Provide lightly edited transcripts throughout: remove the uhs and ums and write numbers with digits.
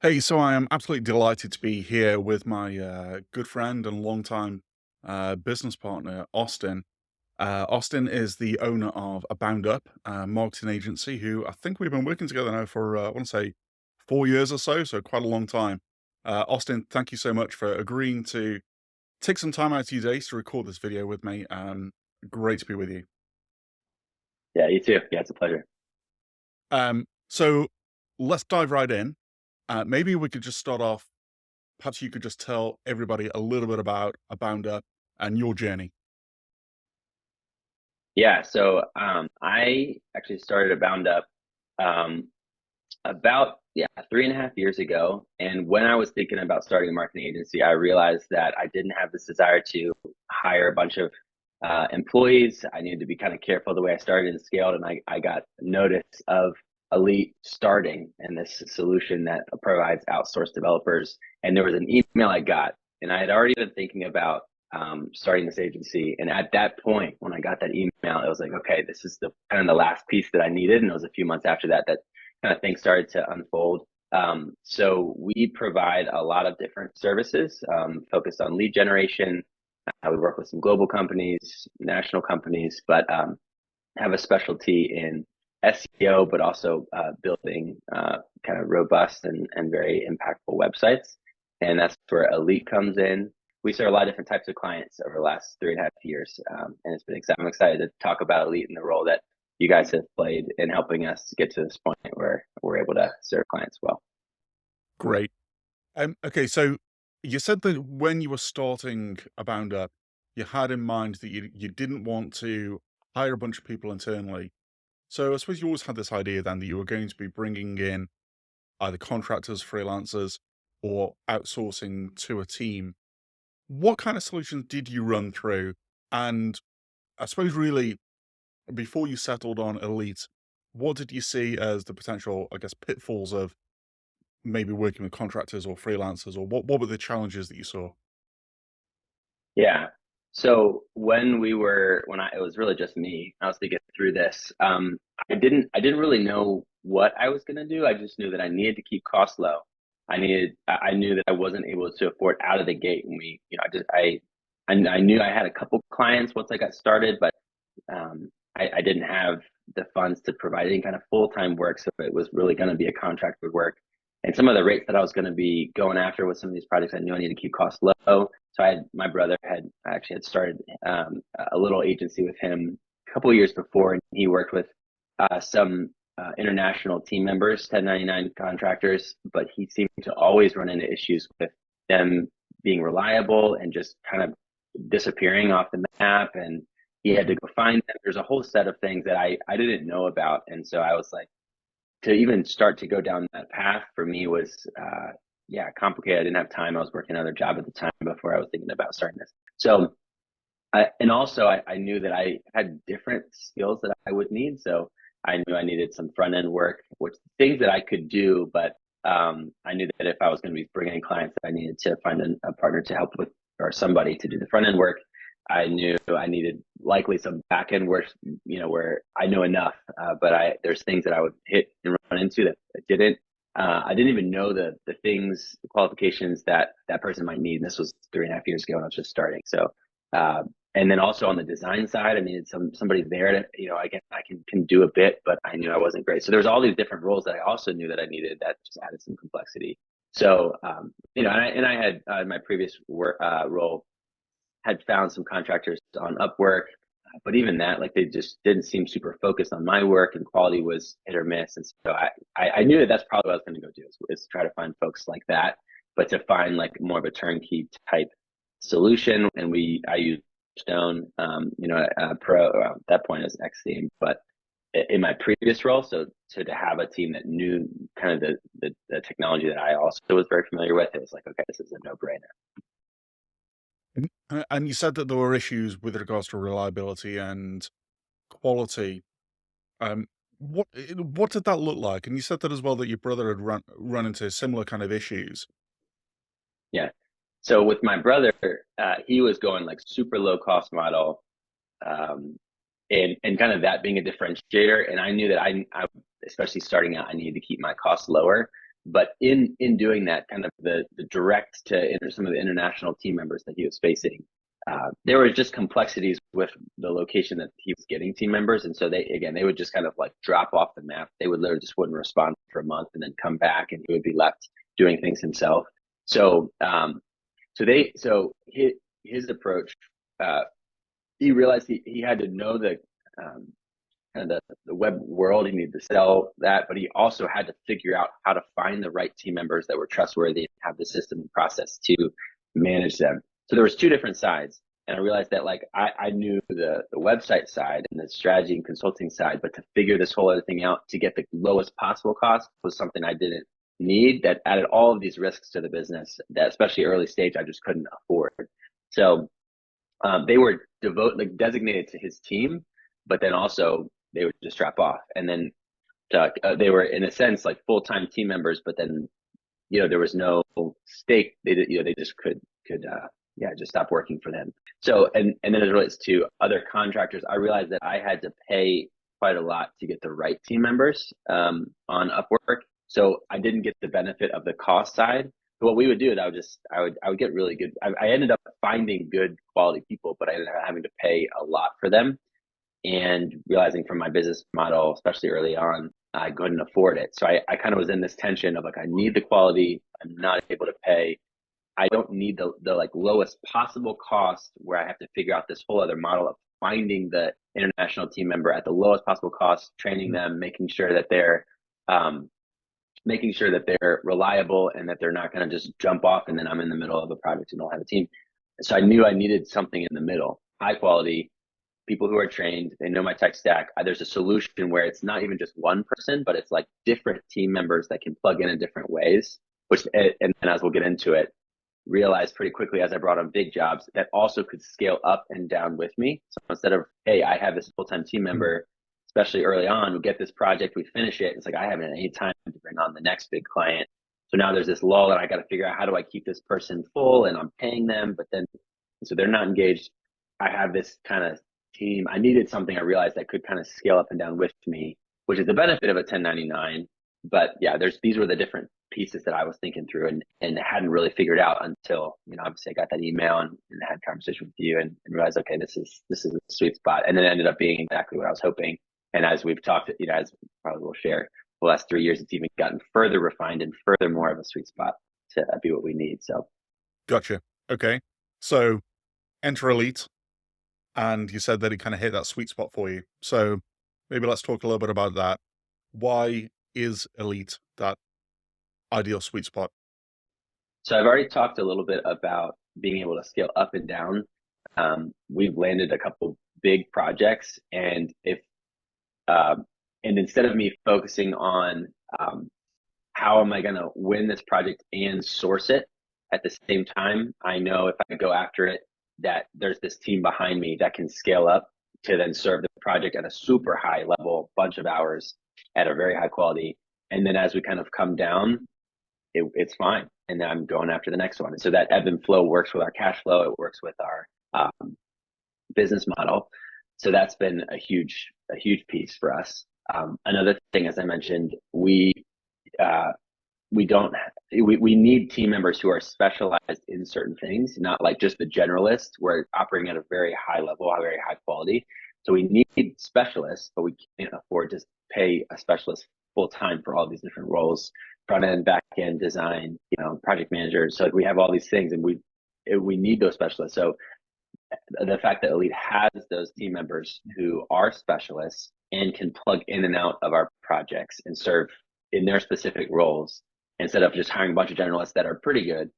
Hey, so I am absolutely delighted to be here with my good friend and longtime business partner, Austin. Austin is the owner of AboundUp, a marketing agency, who I think we've been working together now for, I want to say, 4 years or so, so quite a long time. Austin, thank you so much for agreeing to take some time out of your days to record this video with me. Great to be with you. Yeah, you too. Yeah, it's a pleasure. So let's dive right in. Maybe we could just start off. Perhaps you could just tell everybody a little bit about AboundUp and your journey. Yeah, so I actually started AboundUp um, about 3.5 years ago. And when I was thinking about starting a marketing agency, I realized that I didn't have this desire to hire a bunch of employees. I needed to be kind of careful the way I started and scaled. And I got notice of Elite starting and this solution that provides outsourced developers. And there was an email I got, and I had already been thinking about starting this agency. And at that point, when I got that email, it was like, okay, this is the kind of the last piece that I needed. And it was a few months after that kind of things started to unfold. So we provide a lot of different services focused on lead generation. We work with some global companies, national companies, but have a specialty in SEO, but also building kind of robust and very impactful websites. And that's where Elite comes in. We serve a lot of different types of clients over the last 3.5 years. And it's been exciting. I'm excited to talk about Elite and the role that you guys have played in helping us get to this point where we're able to serve clients well. Great. Okay, so you said that when you were starting AboundUp, you had in mind that you didn't want to hire a bunch of people internally. So I suppose you always had this idea then that you were going to be bringing in either contractors, freelancers, or outsourcing to a team. What kind of solutions did you run through? And I suppose really before you settled on Elite, what did you see as the potential, I guess, pitfalls of maybe working with contractors or freelancers, or what were the challenges that you saw? Yeah. So it was really just me, I was thinking through this. I didn't really know what I was going to do. I just knew that I needed to keep costs low. I knew that I wasn't able to afford out of the gate. And I knew I had a couple clients once I got started, but I didn't have the funds to provide any kind of full-time work. So it was really going to be a contracted work. And some of the rates that I was going to be going after with some of these projects, I knew I needed to keep costs low. So my brother had started a little agency with him a couple of years before, and he worked with some international team members, 1099 contractors, but he seemed to always run into issues with them being reliable and just kind of disappearing off the map. And he had to go find them. There's a whole set of things that I didn't know about. And so I was like, to even start to go down that path for me was complicated. I didn't have time. I was working another job at the time before I was thinking about starting this. So I knew that I had different skills that I would need. So I knew I needed some front end work, which things that I could do, but I knew that if I was going to be bringing in clients, that I needed to find a partner to help with, or somebody to do the front end work. I knew I needed likely some back end work, where I know enough, but there's things that I would hit and run into that I didn't. I didn't even know the qualifications that that person might need. And this was 3.5 years ago when I was just starting. So, and then also on the design side, I needed somebody there to, I can do a bit, but I knew I wasn't great. So there's all these different roles that I also knew that I needed that just added some complexity. So, and I had my previous work, role had found some contractors on Upwork, but even that, like they just didn't seem super focused on my work, and quality was hit or miss. And so I knew that that's probably what I was going to go do is try to find folks like that, but to find like more of a turnkey type solution. And I used Stone, Pro at that point as Xtheme, but in my previous role, so to have a team that knew kind of the technology that I also was very familiar with, it was like, okay, this is a no brainer. And you said that there were issues with regards to reliability and quality. Um, what did that look like? And you said that as well that your brother had run into similar kind of issues. Yeah. So with my brother, he was going like super low cost model, um, and kind of that being a differentiator. And I knew that I especially starting out, I needed to keep my costs lower. But in doing that, kind of the direct to some of the international team members that he was facing, there was just complexities with the location that he was getting team members, and so they would just kind of like drop off the map. They would literally just wouldn't respond for a month and then come back, and he would be left doing things himself. So his approach, uh, he realized he had to know the kind of the web world. He needed to sell that, but he also had to figure out how to find the right team members that were trustworthy and have the system and process to manage them. So there was two different sides. And I realized that like I knew the website side and the strategy and consulting side, but to figure this whole other thing out to get the lowest possible cost was something I didn't need, that added all of these risks to the business that especially early stage I just couldn't afford. So they were designated to his team, but then also they would just drop off. And then they were in a sense like full-time team members, but then there was no stake. They just could just stop working for them. So and then as it relates to other contractors, I realized that I had to pay quite a lot to get the right team members on Upwork. So I didn't get the benefit of the cost side. So what we would do is I would get really good. I ended up finding good quality people, but I ended up having to pay a lot for them, and realizing from my business model, especially early on, I couldn't afford it. So I kind of was in this tension of like, I need the quality. I'm not able to pay. I don't need the like lowest possible cost where I have to figure out this whole other model of finding the international team member at the lowest possible cost, training them, making sure that they're reliable and that they're not going to just jump off and then I'm in the middle of a project and don't have a team. So I knew I needed something in the middle, high quality, people who are trained, they know my tech stack. There's a solution where it's not even just one person, but it's like different team members that can plug in different ways, and as we'll get into it, realized pretty quickly as I brought on big jobs that also could scale up and down with me. So instead of, hey, I have this full-time team member, especially early on, we get this project, we finish it. It's like, I haven't any time to bring on the next big client. So now there's this lull and I got to figure out how do I keep this person full and I'm paying them, but then, so they're not engaged. I have this kind of team. I needed something I realized that could kind of scale up and down with me, which is the benefit of a 1099. But yeah, these were the different pieces that I was thinking through and hadn't really figured out until, obviously I got that email and had a conversation with you and realized, okay, this is a sweet spot. And then it ended up being exactly what I was hoping. And as we've talked, as probably we'll share, the last 3 years, it's even gotten further refined and further more of a sweet spot to be what we need. So. Gotcha. Okay. So enter Elite, and you said that it kind of hit that sweet spot for you. So maybe let's talk a little bit about that. Why is Elite that ideal sweet spot? So I've already talked a little bit about being able to scale up and down. We've landed a couple big projects, and instead of me focusing on how am I going to win this project and source it at the same time, I know if I go after it, that there's this team behind me that can scale up to then serve the project at a super high level, bunch of hours at a very high quality. And then as we kind of come down, it's fine. And then I'm going after the next one. And so that ebb and flow works with our cash flow. It works with our business model. So that's been a huge piece for us. Another thing, as I mentioned, we need team members who are specialized in certain things, not like just the generalist. We're operating at a very high level, a very high quality. So we need specialists, but we can't afford to pay a specialist full time for all these different roles, front end, back end, design, project managers. So we have all these things, and we need those specialists. So the fact that Elite has those team members who are specialists and can plug in and out of our projects and serve in their specific roles, instead of just hiring a bunch of generalists that are pretty good,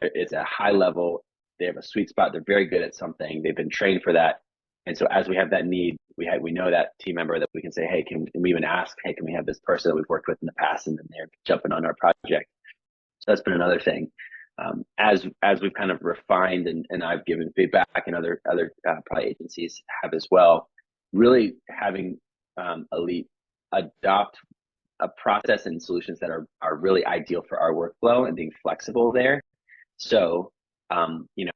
it's a high level. They have a sweet spot. They're very good at something. They've been trained for that. And so as we have that need, we know that team member that we can say, hey, can we even ask, hey, can we have this person that we've worked with in the past, and then they're jumping on our project. So that's been another thing. As we've kind of refined and I've given feedback, and other probably agencies have as well, really having Elite adopt a process and solutions that are really ideal for our workflow and being flexible there. So,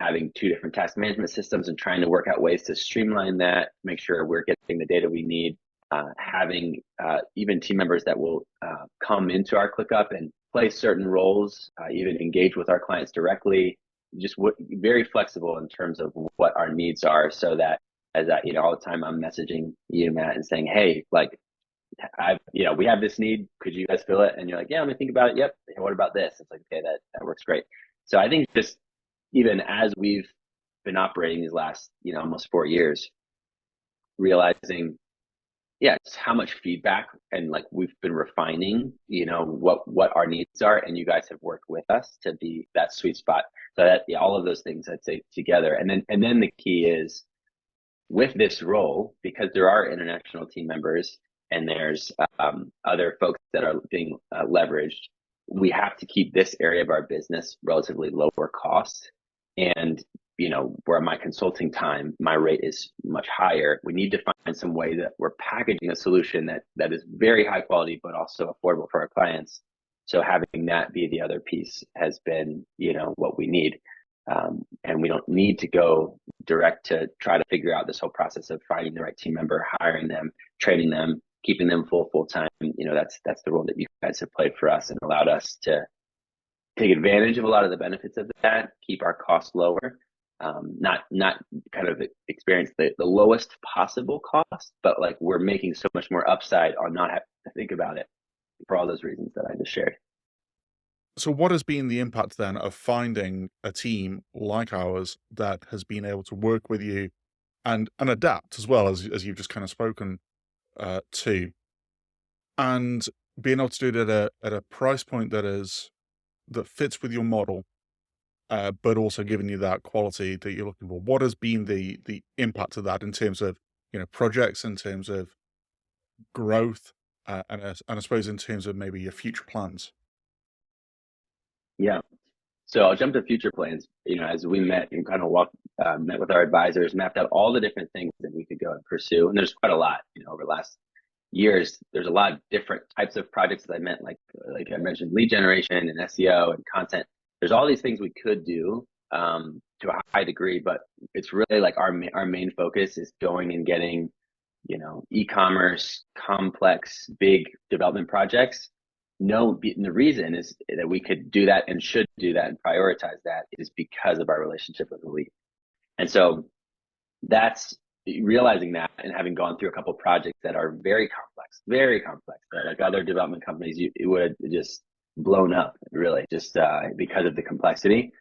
having two different task management systems and trying to work out ways to streamline that, make sure we're getting the data we need having even team members that will come into our ClickUp and play certain roles, even engage with our clients directly, just very flexible in terms of what our needs are, so that all the time I'm messaging you, Matt, and saying, hey, like, we have this need. Could you guys fill it? And you're like, yeah, let me think about it. Yep. Hey, what about this? It's like, okay, that works great. So I think just even as we've been operating these last, almost 4 years, realizing, yeah, just how much feedback and like we've been refining, what our needs are, and you guys have worked with us to be that sweet spot. So that, yeah, all of those things I'd say together, and then the key is with this role, because there are international team members and there's other folks that are being leveraged, we have to keep this area of our business relatively lower cost. And, where my consulting time, my rate is much higher, we need to find some way that we're packaging a solution that is very high quality, but also affordable for our clients. So having that be the other piece has been, what we need. And we don't need to go direct to try to figure out this whole process of finding the right team member, hiring them, training them, keeping them full time. That's the role that you guys have played for us and allowed us to take advantage of a lot of the benefits of that, keep our costs lower, not kind of experience the lowest possible cost, but like we're making so much more upside on not having to think about it for all those reasons that I just shared. So what has been the impact then of finding a team like ours that has been able to work with you and adapt as well as you've just kind of spoken to, and being able to do it at a price point that fits with your model, but also giving you that quality that you're looking for? What has been the impact of that in terms of projects, in terms of growth, and I suppose in terms of maybe your future plans? Yeah. So I'll jump to future plans. As we met and kind of met with our advisors, mapped out all the different things that we could go and pursue. And there's quite a lot, over the last years. There's a lot of different types of projects that I meant, like I mentioned, lead generation and SEO and content. There's all these things we could do to a high degree, but it's really like our main focus is going and getting, e-commerce, complex, big development projects. No, and the reason is that we could do that and should do that and prioritize that is because of our relationship with Elite. And so that's realizing that and having gone through a couple of projects that are very complex, that like other development companies, it would have just blown up really just because of the complexity.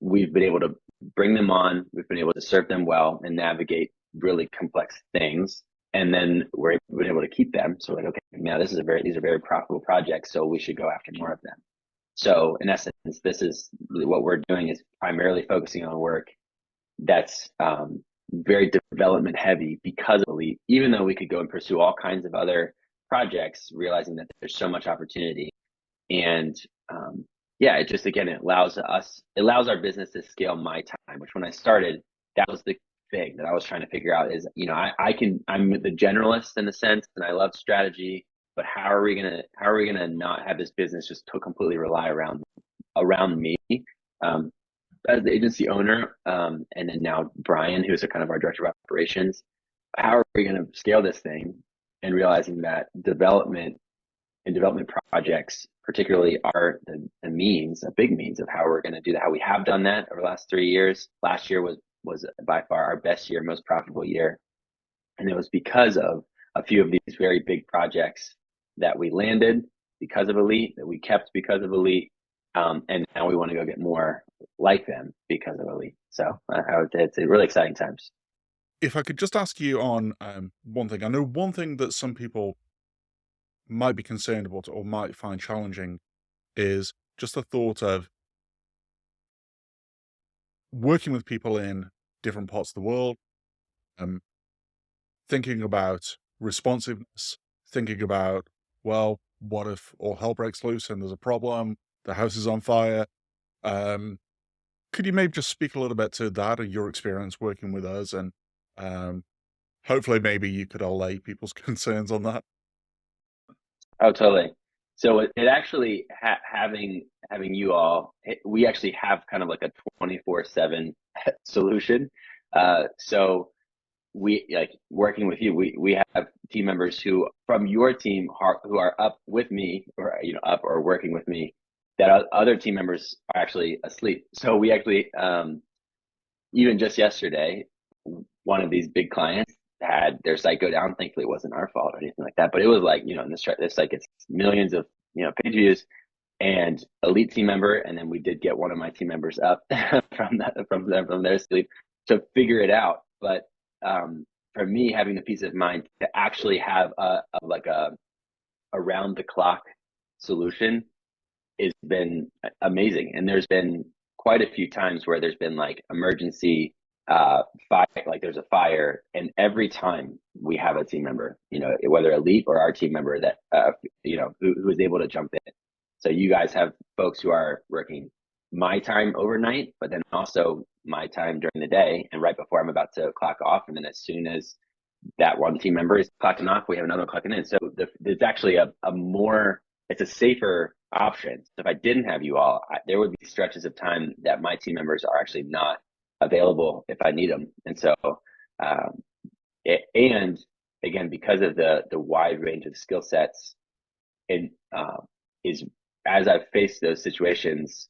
We've been able to bring them on, we've been able to serve them well and navigate really complex things. And then we've been able to keep them. So like, okay, now these are very profitable projects, so we should go after more of them. So in essence, this is what we're doing is primarily focusing on work that's very development heavy because of Elite, even though we could go and pursue all kinds of other projects, realizing that there's so much opportunity. And yeah, it just, again, it allows our business to scale my time, which when I started, that was the thing that I was trying to figure out is, I'm the generalist in a sense, and I love strategy, but how are we gonna not have this business just to completely rely around me? As the agency owner, and then now Brian, who's a kind of our director of operations, how are we going to scale this thing? And realizing that development projects, particularly, are a big means of how we're going to do that. How we have done that over the last 3 years. Last year was by far our best year, most profitable year, and it was because of a few of these very big projects that we landed because of Elite, that we kept because of Elite. And now we want to go get more like them because of Elite. So I would say it's really exciting times. If I could just ask you on one thing, I know one thing that some people might be concerned about or might find challenging is just the thought of working with people in different parts of the world, um, thinking about responsiveness, thinking about, well, what if all hell breaks loose and there's a problem, the house is on fire? Um, could you maybe just speak a little bit to that and your experience working with us, and um, hopefully maybe you could allay people's concerns on that? Oh, totally. So it actually having you all, we actually have kind of like a 24/7 solution. So we like working with you. We have team members who from your team who are up with me, or up or working with me. That other team members are actually asleep. So we actually even just yesterday, one of these big clients had their site go down. Thankfully, it wasn't our fault or anything like that. But it was like, in this site gets millions of page views, and a lead team member, and then we did get one of my team members up from their sleep to figure it out. But for me, having the peace of mind to actually have a around the clock solution has been amazing. And there's been quite a few times where there's been like emergency fire, like there's a fire, and every time we have a team member, whether elite or our team member that who is able to jump in. So you guys have folks who are working my time overnight, but then also my time during the day and right before I'm about to clock off. And then as soon as that one team member is clocking off, we have another clocking in. So there's actually it's a safer option. So if I didn't have you all, there would be stretches of time that my team members are actually not available if I need them. And so, and again, because of the wide range of skill sets, and is as I've faced those situations,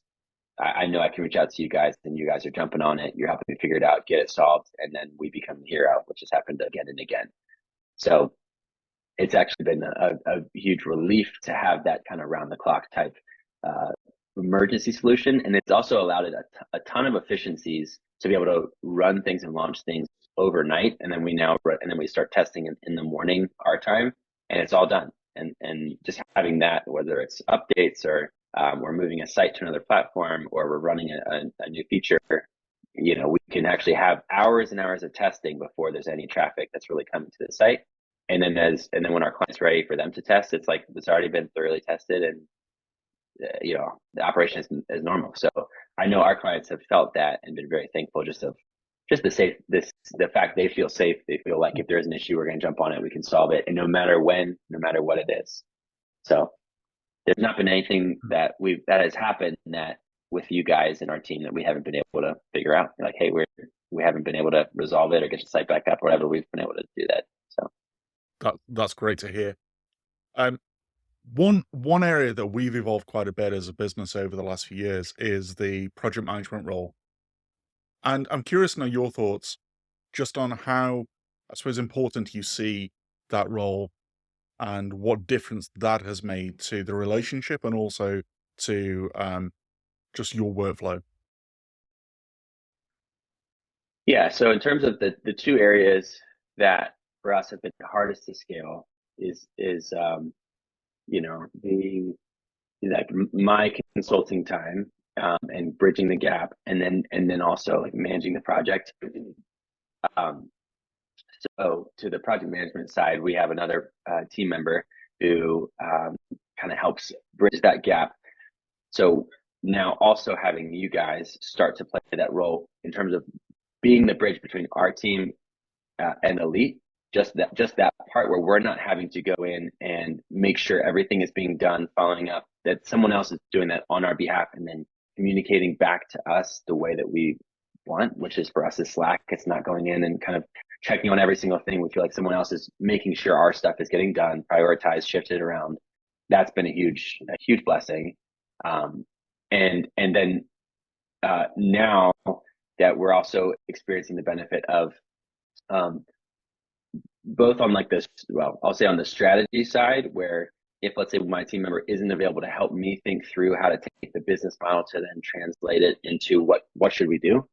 I know I can reach out to you guys, and you guys are jumping on it. You're helping me figure it out, get it solved, and then we become the hero, which has happened again and again. So it's actually been a huge relief to have that kind of round the clock type emergency solution. And it's also allowed it a ton of efficiencies to be able to run things and launch things overnight. And then we start testing in the morning, our time, and it's all done. And just having that, whether it's updates or we're moving a site to another platform, or we're running a new feature, we can actually have hours and hours of testing before there's any traffic that's really coming to the site. And then when our client's ready for them to test, it's like it's already been thoroughly tested, and the operation is normal. So I know our clients have felt that and been very thankful the fact they feel safe. They feel like if there's an issue, we're going to jump on it, we can solve it, and no matter when, no matter what it is. So there's not been anything that has happened that with you guys and our team that we haven't been able to figure out. Like, hey, we haven't been able to resolve it or get the site back up or whatever. We've been able to do that. So That's great to hear. Um, one area that we've evolved quite a bit as a business over the last few years is the project management role. And I'm curious to know your thoughts just on how, I suppose, important you see that role and what difference that has made to the relationship and also to just your workflow. yeah, so in terms of the two areas that for us have been the hardest to scale is the like my consulting time, and bridging the gap, and then also like managing the project. Um, so to the project management side, we have another team member who kind of helps bridge that gap. So now also having you guys start to play that role in terms of being the bridge between our team and elite, just that part where we're not having to go in and make sure everything is being done, following up, that someone else is doing that on our behalf, and then communicating back to us the way that we want, which is for us is Slack. It's not going in and kind of checking on every single thing. We feel like someone else is making sure our stuff is getting done, prioritized, shifted around. That's been a huge blessing. And then now that we're also experiencing the benefit of both on like this, well, I'll say on the strategy side, where if let's say my team member isn't available to help me think through how to take the business model to then translate it into what should we do,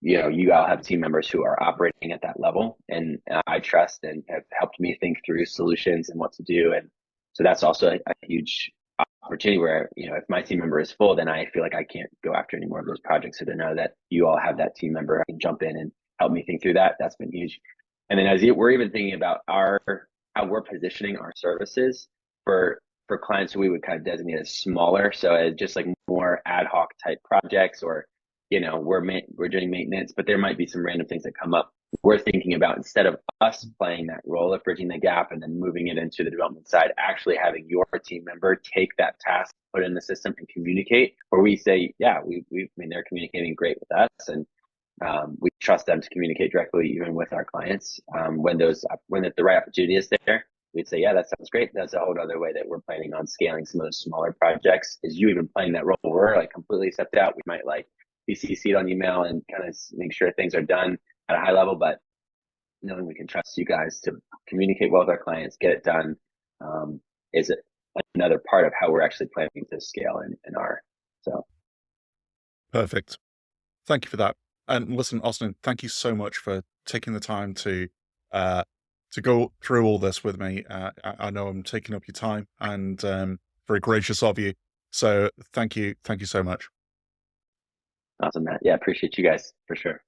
you all have team members who are operating at that level, and I trust and have helped me think through solutions and what to do. And so that's also a huge opportunity where, if my team member is full, then I feel like I can't go after any more of those projects. So to know that you all have that team member who can jump in and help me think through that, that's been huge. And then we're even thinking about how we're positioning our services for clients who we would kind of designate as smaller. So as just like more ad hoc type projects, or, we're doing maintenance, but there might be some random things that come up. We're thinking about, instead of us playing that role of bridging the gap and then moving it into the development side, actually having your team member take that task, put it in the system and communicate, where we say, yeah, they're communicating great with us. And We trust them to communicate directly, even with our clients. When the right opportunity is there, we'd say, yeah, that sounds great. That's a whole other way that we're planning on scaling some of those smaller projects. Is you even playing that role? We're like completely stepped out. We might like be CC'd on email and kind of make sure things are done at a high level, but knowing we can trust you guys to communicate well with our clients, get it done, is another part of how we're actually planning to scale in our. So Perfect. Thank you for that. And listen, Austin, thank you so much for taking the time uh, to go through all this with me. I know I'm taking up your time, and very gracious of you. So thank you so much. awesome, Matt. Yeah, appreciate you guys for sure.